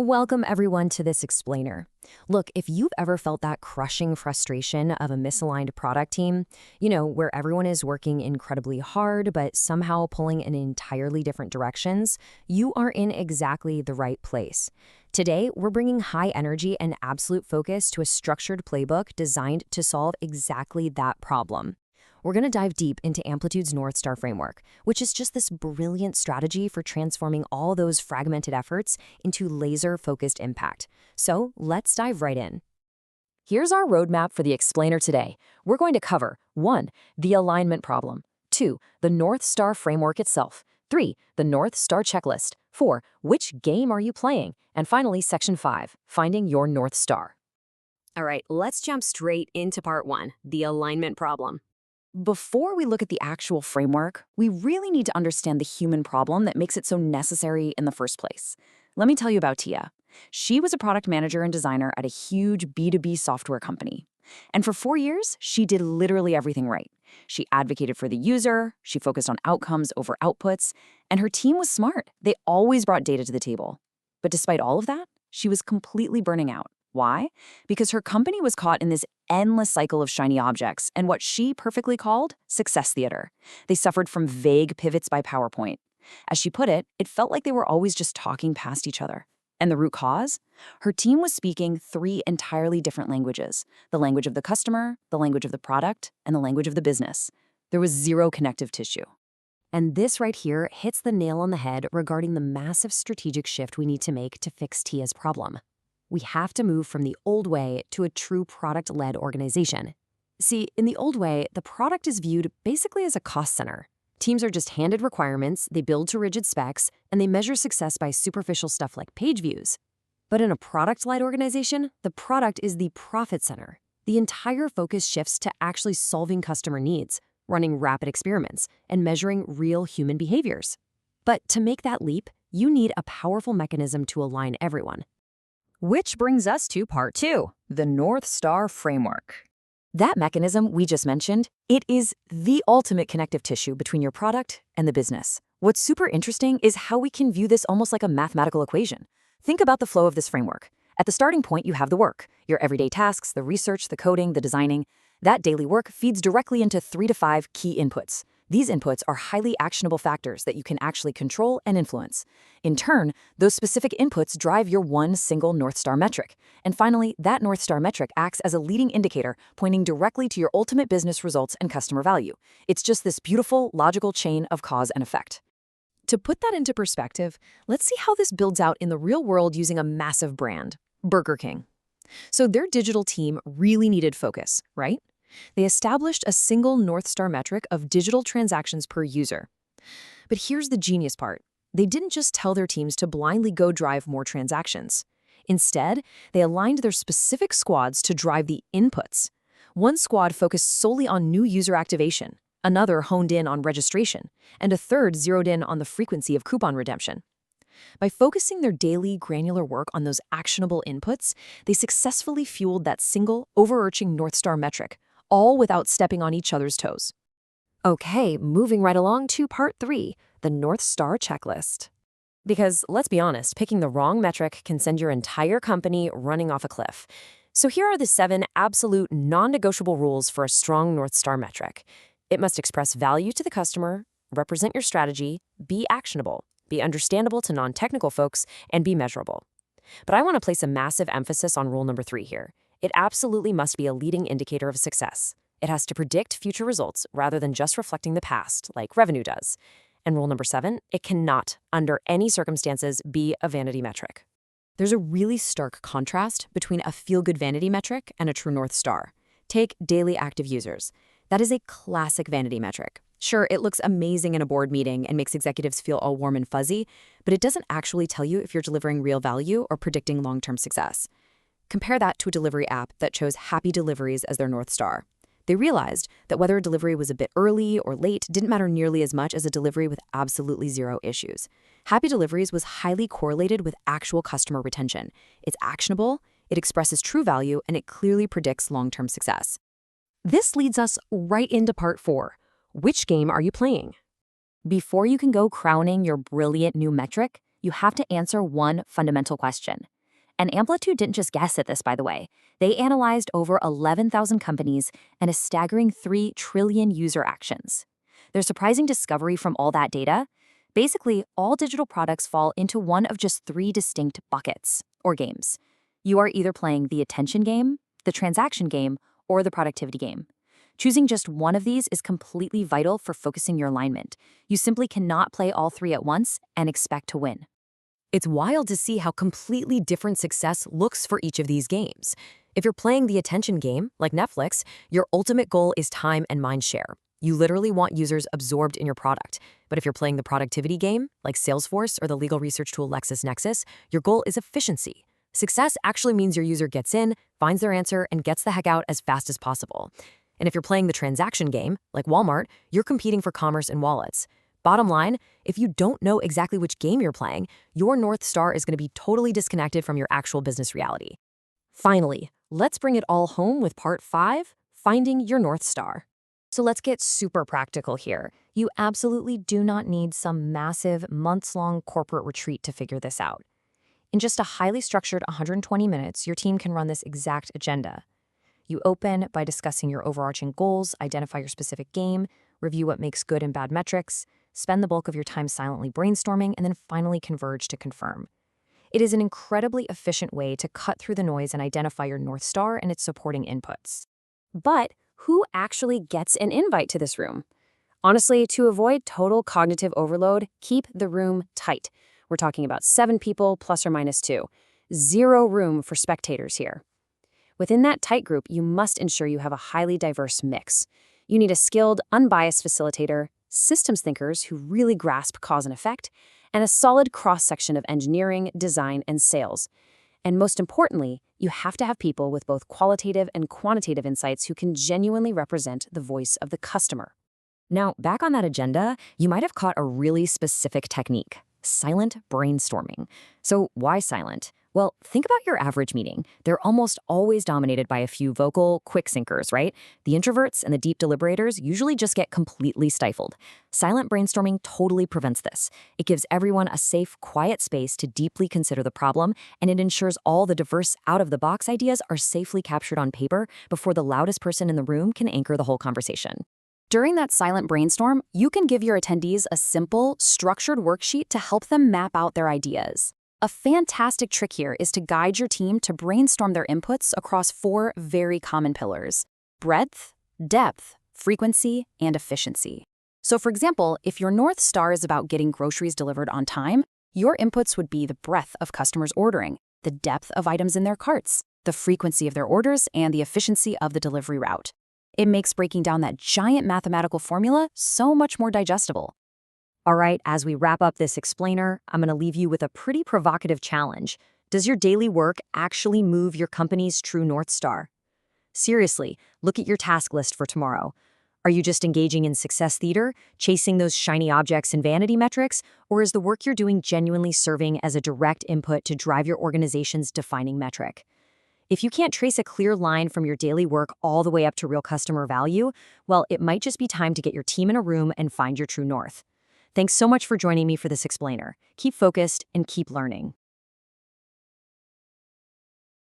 Welcome everyone to this explainer. Look, if you've ever felt that crushing frustration of a misaligned product team, where everyone is working incredibly hard but somehow pulling in entirely different directions, you are in exactly the right place. Today, we're bringing high energy and absolute focus to a structured playbook designed to solve exactly that problem. We're going to dive deep into Amplitude's North Star framework, which is just this brilliant strategy for transforming all those fragmented efforts into laser-focused impact. So let's dive right in. Here's our roadmap for the explainer today. We're going to cover 1. The alignment problem, 2. The North Star framework itself, 3. The North Star checklist, 4. Which game are you playing? And finally, Section 5, Finding Your North Star. All right, let's jump straight into part 1, the alignment problem. Before we look at the actual framework, we really need to understand the human problem that makes it so necessary in the first place. Let me tell you about Tia. She was a product manager and designer at a huge B2B software company. And for 4 years, she did literally everything right. She advocated for the user, she focused on outcomes over outputs, and her team was smart. They always brought data to the table. But despite all of that, she was completely burning out. Why? Because her company was caught in this endless cycle of shiny objects and what she perfectly called success theater. They suffered from vague pivots by PowerPoint. As she put it, it felt like they were always just talking past each other. And the root cause? Her team was speaking 3 entirely different languages: the language of the customer, the language of the product, and the language of the business. There was zero connective tissue. And this right here hits the nail on the head regarding the massive strategic shift we need to make to fix Tia's problem. We have to move from the old way to a true product-led organization. See, in the old way, the product is viewed basically as a cost center. Teams are just handed requirements, they build to rigid specs, and they measure success by superficial stuff like page views. But in a product-led organization, the product is the profit center. The entire focus shifts to actually solving customer needs, running rapid experiments, and measuring real human behaviors. But to make that leap, you need a powerful mechanism to align everyone. Which brings us to part 2, the North Star framework. That mechanism we just mentioned, it is the ultimate connective tissue between your product and the business. What's super interesting is how we can view this almost like a mathematical equation. Think about the flow of this framework. At the starting point, you have the work, your everyday tasks, the research, the coding, the designing. That daily work feeds directly into 3 to 5 key inputs. These inputs are highly actionable factors that you can actually control and influence. In turn, those specific inputs drive your one single North Star metric. And finally, that North Star metric acts as a leading indicator pointing directly to your ultimate business results and customer value. It's just this beautiful, logical chain of cause and effect. To put that into perspective, let's see how this builds out in the real world using a massive brand, Burger King. So their digital team really needed focus, right? They established a single North Star metric of digital transactions per user. But here's the genius part. They didn't just tell their teams to blindly go drive more transactions. Instead, they aligned their specific squads to drive the inputs. One squad focused solely on new user activation, another honed in on registration, and a third zeroed in on the frequency of coupon redemption. By focusing their daily granular work on those actionable inputs, they successfully fueled that single overarching North Star metric, all without stepping on each other's toes. Okay, moving right along to part 3, the North Star checklist. Because let's be honest, picking the wrong metric can send your entire company running off a cliff. So here are the 7 absolute non-negotiable rules for a strong North Star metric. It must express value to the customer, represent your strategy, be actionable, be understandable to non-technical folks, and be measurable. But I want to place a massive emphasis on rule number 3 here. It absolutely must be a leading indicator of success. It has to predict future results rather than just reflecting the past, like revenue does. And rule number 7, it cannot, under any circumstances, be a vanity metric. There's a really stark contrast between a feel-good vanity metric and a true North Star. Take daily active users. That is a classic vanity metric. Sure, it looks amazing in a board meeting and makes executives feel all warm and fuzzy, but it doesn't actually tell you if you're delivering real value or predicting long-term success. Compare that to a delivery app that chose happy deliveries as their North Star. They realized that whether a delivery was a bit early or late didn't matter nearly as much as a delivery with absolutely zero issues. Happy deliveries was highly correlated with actual customer retention. It's actionable, it expresses true value, and it clearly predicts long-term success. This leads us right into part 4. Which game are you playing? Before you can go crowning your brilliant new metric, you have to answer one fundamental question. And Amplitude didn't just guess at this, by the way. They analyzed over 11,000 companies and a staggering 3 trillion user actions. Their surprising discovery from all that data? Basically, all digital products fall into one of just 3 distinct buckets, or games. You are either playing the attention game, the transaction game, or the productivity game. Choosing just one of these is completely vital for focusing your alignment. You simply cannot play all 3 at once and expect to win. It's wild to see how completely different success looks for each of these games. If you're playing the attention game, like Netflix, your ultimate goal is time and mind share. You literally want users absorbed in your product. But if you're playing the productivity game, like Salesforce or the legal research tool LexisNexis, your goal is efficiency. Success actually means your user gets in, finds their answer, and gets the heck out as fast as possible. And if you're playing the transaction game, like Walmart, you're competing for commerce and wallets. Bottom line, if you don't know exactly which game you're playing, your North Star is going to be totally disconnected from your actual business reality. Finally, let's bring it all home with part 5, finding your North Star. So let's get super practical here. You absolutely do not need some massive, months-long corporate retreat to figure this out. In just a highly structured 120 minutes, your team can run this exact agenda. You open by discussing your overarching goals, identify your specific game, review what makes good and bad metrics, spend the bulk of your time silently brainstorming, and then finally converge to confirm. It is an incredibly efficient way to cut through the noise and identify your North Star and its supporting inputs. But who actually gets an invite to this room? Honestly, to avoid total cognitive overload, keep the room tight. We're talking about 7 people plus or minus 2. 0 room for spectators here. Within that tight group, you must ensure you have a highly diverse mix. You need a skilled, unbiased facilitator, systems thinkers who really grasp cause and effect, and a solid cross-section of engineering, design, and sales. And most importantly, you have to have people with both qualitative and quantitative insights who can genuinely represent the voice of the customer. Now, back on that agenda, you might have caught a really specific technique: silent brainstorming. So why silent? Well, think about your average meeting. They're almost always dominated by a few vocal, quick thinkers, right? The introverts and the deep deliberators usually just get completely stifled. Silent brainstorming totally prevents this. It gives everyone a safe, quiet space to deeply consider the problem, and it ensures all the diverse, out-of-the-box ideas are safely captured on paper before the loudest person in the room can anchor the whole conversation. During that silent brainstorm, you can give your attendees a simple, structured worksheet to help them map out their ideas. A fantastic trick here is to guide your team to brainstorm their inputs across 4 very common pillars: breadth, depth, frequency, and efficiency. So for example, if your North Star is about getting groceries delivered on time, your inputs would be the breadth of customers ordering, the depth of items in their carts, the frequency of their orders, and the efficiency of the delivery route. It makes breaking down that giant mathematical formula so much more digestible. All right, as we wrap up this explainer, I'm going to leave you with a pretty provocative challenge. Does your daily work actually move your company's true North Star? Seriously, look at your task list for tomorrow. Are you just engaging in success theater, chasing those shiny objects and vanity metrics, or is the work you're doing genuinely serving as a direct input to drive your organization's defining metric? If you can't trace a clear line from your daily work all the way up to real customer value, well, it might just be time to get your team in a room and find your true north. Thanks so much for joining me for this explainer. Keep focused and keep learning.